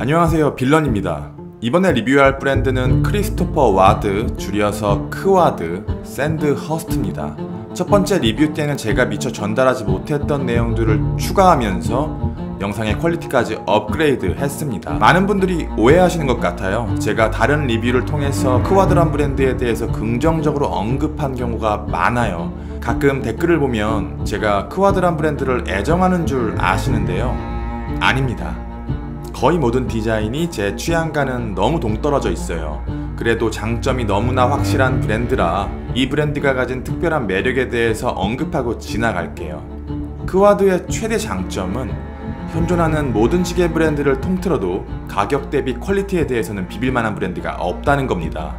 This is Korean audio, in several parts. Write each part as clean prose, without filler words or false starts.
안녕하세요, 빌런입니다. 이번에 리뷰할 브랜드는 크리스토퍼 와드, 줄여서 크와드, 샌드허스트입니다. 첫 번째 리뷰 때는 제가 미처 전달하지 못했던 내용들을 추가하면서 영상의 퀄리티까지 업그레이드 했습니다. 많은 분들이 오해하시는 것 같아요. 제가 다른 리뷰를 통해서 크와드란 브랜드에 대해서 긍정적으로 언급한 경우가 많아요. 가끔 댓글을 보면 제가 크와드란 브랜드를 애정하는 줄 아시는데요. 아닙니다. 거의 모든 디자인이 제 취향과는 너무 동떨어져 있어요. 그래도 장점이 너무나 확실한 브랜드라 이 브랜드가 가진 특별한 매력에 대해서 언급하고 지나갈게요. 크와드의 최대 장점은 현존하는 모든 시계 브랜드를 통틀어도 가격 대비 퀄리티에 대해서는 비빌만한 브랜드가 없다는 겁니다.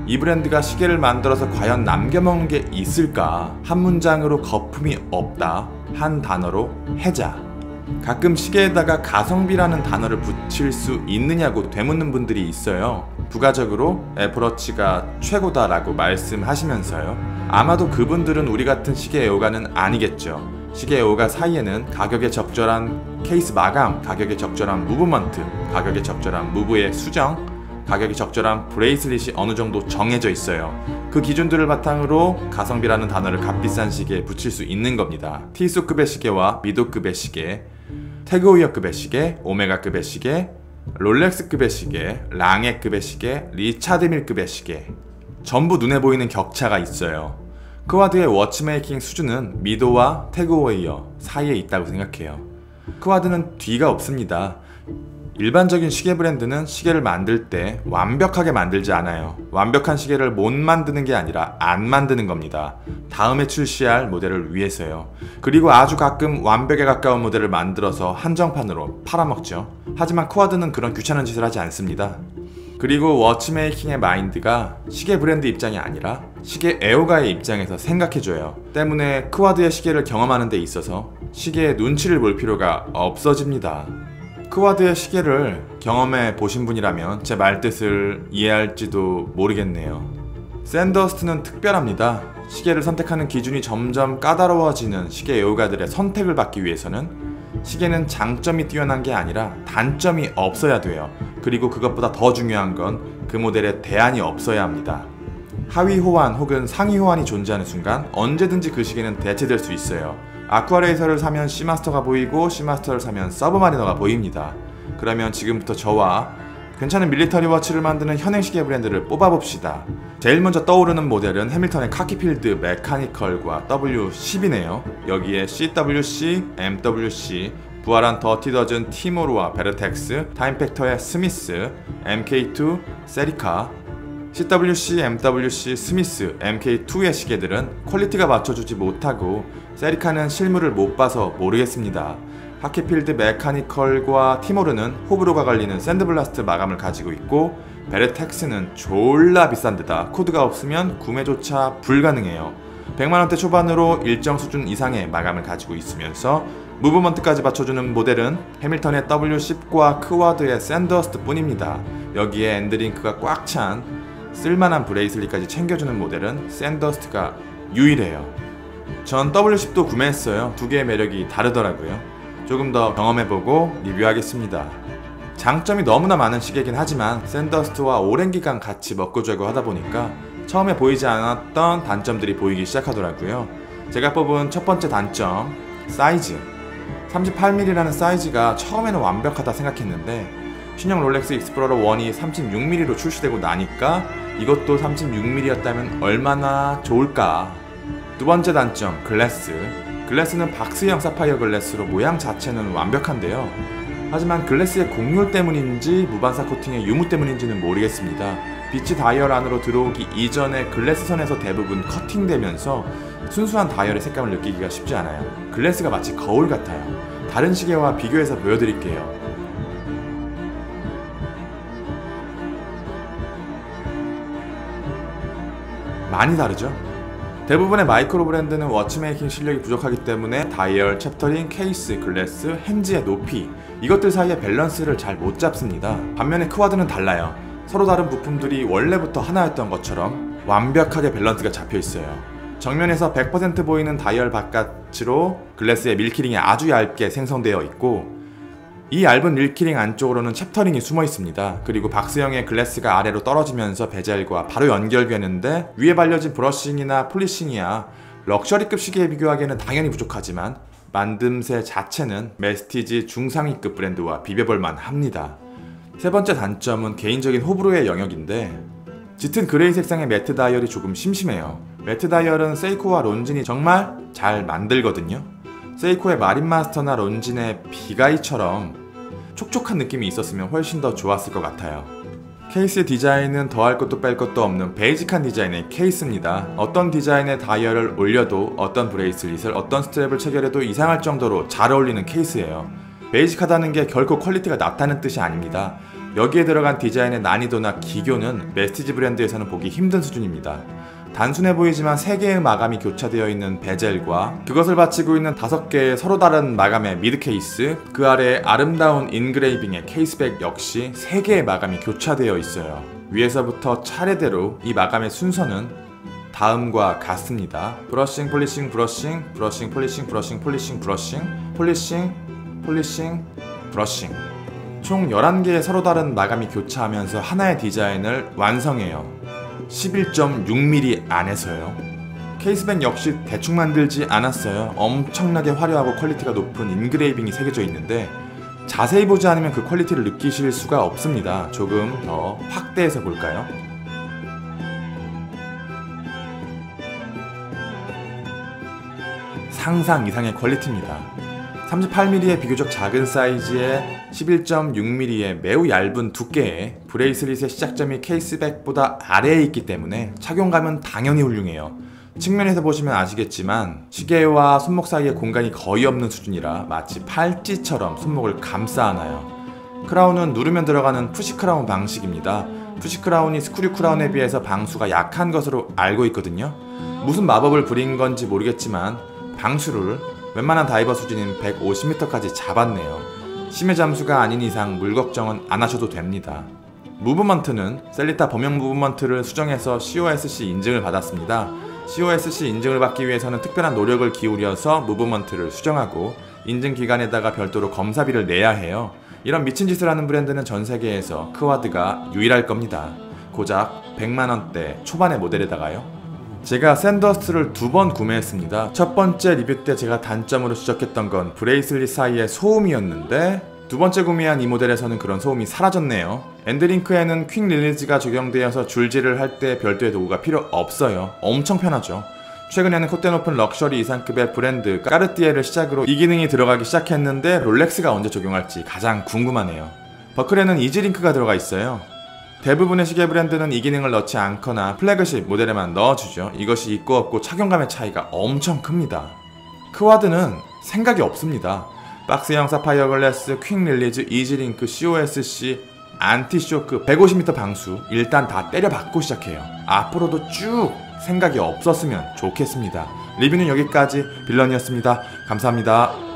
이 브랜드가 시계를 만들어서 과연 남겨먹는 게 있을까? 한 문장으로 거품이 없다, 한 단어로 해자. 가끔 시계에다가 가성비라는 단어를 붙일 수 있느냐고 되묻는 분들이 있어요. 부가적으로 애플워치가 최고다라고 말씀하시면서요. 아마도 그분들은 우리 같은 시계 애호가는 아니겠죠. 시계 애호가 사이에는 가격에 적절한 케이스 마감, 가격에 적절한 무브먼트, 가격에 적절한 무브의 수정, 가격이 적절한 브레이슬릿이 어느 정도 정해져 있어요. 그 기준들을 바탕으로 가성비라는 단어를 값비싼 시계에 붙일 수 있는 겁니다. 티소급의 시계와 미도급의 시계, 태그호이어급의 시계, 오메가급의 시계, 롤렉스급의 시계, 랑에급의 시계, 리차드밀급의 시계, 전부 눈에 보이는 격차가 있어요. 크와드의 워치메이킹 수준은 미도와 태그호이어 사이에 있다고 생각해요. 크와드는 뒤가 없습니다. 일반적인 시계 브랜드는 시계를 만들 때 완벽하게 만들지 않아요. 완벽한 시계를 못 만드는 게 아니라 안 만드는 겁니다. 다음에 출시할 모델을 위해서요. 그리고 아주 가끔 완벽에 가까운 모델을 만들어서 한정판으로 팔아먹죠. 하지만 크와드는 그런 귀찮은 짓을 하지 않습니다. 그리고 워치메이킹의 마인드가 시계 브랜드 입장이 아니라 시계 애호가의 입장에서 생각해줘요. 때문에 크와드의 시계를 경험하는 데 있어서 시계에 눈치를 볼 필요가 없어집니다. 크와드의 시계를 경험해 보신 분이라면 제 말뜻을 이해할지도 모르겠네요. 샌드허스트는 특별합니다. 시계를 선택하는 기준이 점점 까다로워지는 시계 애호가들의 선택을 받기 위해서는 시계는 장점이 뛰어난 게 아니라 단점이 없어야 돼요. 그리고 그것보다 더 중요한 건 그 모델에 대안이 없어야 합니다. 하위 호환 혹은 상위 호환이 존재하는 순간 언제든지 그 시계는 대체될 수 있어요. 아쿠아레이서를 사면 시마스터가 보이고 시마스터를 사면 서브마리너가 보입니다. 그러면 지금부터 저와 괜찮은 밀리터리 워치를 만드는 현행 시계 브랜드를 뽑아봅시다. 제일 먼저 떠오르는 모델은 해밀턴의 카키필드 메카니컬과 W10이네요. 여기에 CWC, MWC, 부활한 더티더즌 티모르와 베르텍스, 타임팩터의 스미스, MK2, 세리카, CWC, MWC, 스미스, MK2의 시계들은 퀄리티가 맞춰주지 못하고 세리카는 실물을 못 봐서 모르겠습니다. 하키필드 메카니컬과 티모르는 호불호가 갈리는 샌드블라스트 마감을 가지고 있고 베르텍스는 졸라 비싼 데다 코드가 없으면 구매조차 불가능해요. 100만원대 초반으로 일정 수준 이상의 마감을 가지고 있으면서 무브먼트까지 받쳐주는 모델은 해밀턴의 W10과 크와드의 샌드허스트 뿐입니다. 여기에 엔드링크가 꽉 찬 쓸만한 브레이슬릿까지 챙겨주는 모델은 샌드허스트가 유일해요. 전 W10도 구매했어요. 두 개의 매력이 다르더라고요. 조금 더 경험해보고 리뷰하겠습니다. 장점이 너무나 많은 시계긴 하지만 샌드허스트와 오랜 기간 같이 먹고 자고 하다 보니까 처음에 보이지 않았던 단점들이 보이기 시작하더라고요. 제가 뽑은 첫 번째 단점, 사이즈. 38mm라는 사이즈가 처음에는 완벽하다 생각했는데 신형 롤렉스 익스플로러 1이 36mm로 출시되고 나니까 이것도 36mm였다면 얼마나 좋을까. 두 번째 단점, 글래스. 글래스는 박스형 사파이어 글래스로 모양 자체는 완벽한데요. 하지만 글래스의 곡률 때문인지 무반사 코팅의 유무 때문인지는 모르겠습니다. 빛이 다이얼 안으로 들어오기 이전에 글래스 선에서 대부분 커팅되면서 순수한 다이얼의 색감을 느끼기가 쉽지 않아요. 글래스가 마치 거울 같아요. 다른 시계와 비교해서 보여드릴게요. 많이 다르죠? 대부분의 마이크로 브랜드는 워치메이킹 실력이 부족하기 때문에 다이얼, 챕터링, 케이스, 글래스, 핸즈의 높이 이것들 사이의 밸런스를 잘 못 잡습니다. 반면에 크와드는 달라요. 서로 다른 부품들이 원래부터 하나였던 것처럼 완벽하게 밸런스가 잡혀 있어요. 정면에서 100% 보이는 다이얼 바깥으로 글래스의 밀키링이 아주 얇게 생성되어 있고 이 얇은 릴키링 안쪽으로는 챕터링이 숨어 있습니다. 그리고 박스형의 글래스가 아래로 떨어지면서 베젤과 바로 연결되는데 위에 발려진 브러싱이나 폴리싱이야 럭셔리급 시계에 비교하기에는 당연히 부족하지만 만듦새 자체는 메스티지 중상위급 브랜드와 비벼볼만 합니다. 세 번째 단점은 개인적인 호불호의 영역인데 짙은 그레이 색상의 매트 다이얼이 조금 심심해요. 매트 다이얼은 세이코와 론진이 정말 잘 만들거든요. 세이코의 마린마스터나 론진의 비가이처럼 촉촉한 느낌이 있었으면 훨씬 더 좋았을 것 같아요. 케이스의 디자인은 더할 것도 뺄 것도 없는 베이직한 디자인의 케이스입니다. 어떤 디자인의 다이얼을 올려도 어떤 브레이슬릿을 어떤 스트랩을 체결해도 이상할 정도로 잘 어울리는 케이스예요. 베이직하다는 게 결코 퀄리티가 낮다는 뜻이 아닙니다. 여기에 들어간 디자인의 난이도나 기교는 메스티지 브랜드에서는 보기 힘든 수준입니다. 단순해 보이지만 3개의 마감이 교차되어 있는 베젤과 그것을 받치고 있는 5개의 서로 다른 마감의 미드 케이스, 그 아래에 아름다운 인그레이빙의 케이스백 역시 3개의 마감이 교차되어 있어요. 위에서부터 차례대로 이 마감의 순서는 다음과 같습니다. 브러싱, 폴리싱, 브러싱, 브러싱, 폴리싱, 브러싱, 폴리싱, 브러싱, 폴리싱, 폴리싱, 브러싱. 총 11개의 서로 다른 마감이 교차하면서 하나의 디자인을 완성해요. 11.6mm 안에서요. 케이스백 역시 대충 만들지 않았어요. 엄청나게 화려하고 퀄리티가 높은 인그레이빙이 새겨져 있는데 자세히 보지 않으면 그 퀄리티를 느끼실 수가 없습니다. 조금 더 확대해서 볼까요? 상상 이상의 퀄리티입니다. 38mm의 비교적 작은 사이즈에 11.6mm의 매우 얇은 두께에 브레이슬릿의 시작점이 케이스백보다 아래에 있기 때문에 착용감은 당연히 훌륭해요. 측면에서 보시면 아시겠지만 시계와 손목 사이에 공간이 거의 없는 수준이라 마치 팔찌처럼 손목을 감싸 안아요. 크라운은 누르면 들어가는 푸시 크라운 방식입니다. 푸시 크라운이 스크류 크라운에 비해서 방수가 약한 것으로 알고 있거든요. 무슨 마법을 부린 건지 모르겠지만 방수를 웬만한 다이버 수준인 150m까지 잡았네요. 심해 잠수가 아닌 이상 물 걱정은 안 하셔도 됩니다. 무브먼트는 셀리타 범용 무브먼트를 수정해서 COSC 인증을 받았습니다. COSC 인증을 받기 위해서는 특별한 노력을 기울여서 무브먼트를 수정하고 인증 기간에다가 별도로 검사비를 내야 해요. 이런 미친 짓을 하는 브랜드는 전 세계에서 크와드가 유일할 겁니다. 고작 100만원대 초반의 모델에다가요. 제가 샌더스트를 2번 구매했습니다. 첫 번째 리뷰 때 제가 단점으로 지적했던 건 브레이슬릿 사이의 소음이었는데 두 번째 구매한 이 모델에서는 그런 소음이 사라졌네요. 엔드링크에는 퀵 릴리즈가 적용되어서 줄질을 할 때 별도의 도구가 필요 없어요. 엄청 편하죠. 최근에는 콧대 높은 럭셔리 이상급의 브랜드 까르띠에를 시작으로 이 기능이 들어가기 시작했는데 롤렉스가 언제 적용할지 가장 궁금하네요. 버클에는 이지링크가 들어가 있어요. 대부분의 시계 브랜드는 이 기능을 넣지 않거나 플래그십 모델에만 넣어주죠. 이것이 있고 없고 착용감의 차이가 엄청 큽니다. 크와드는 생각이 없습니다. 박스형 사파이어 글래스, 퀵 릴리즈, 이지링크, COSC, 안티쇼크, 150m 방수 일단 다 때려박고 시작해요. 앞으로도 쭉 생각이 없었으면 좋겠습니다. 리뷰는 여기까지. 빌런이었습니다. 감사합니다.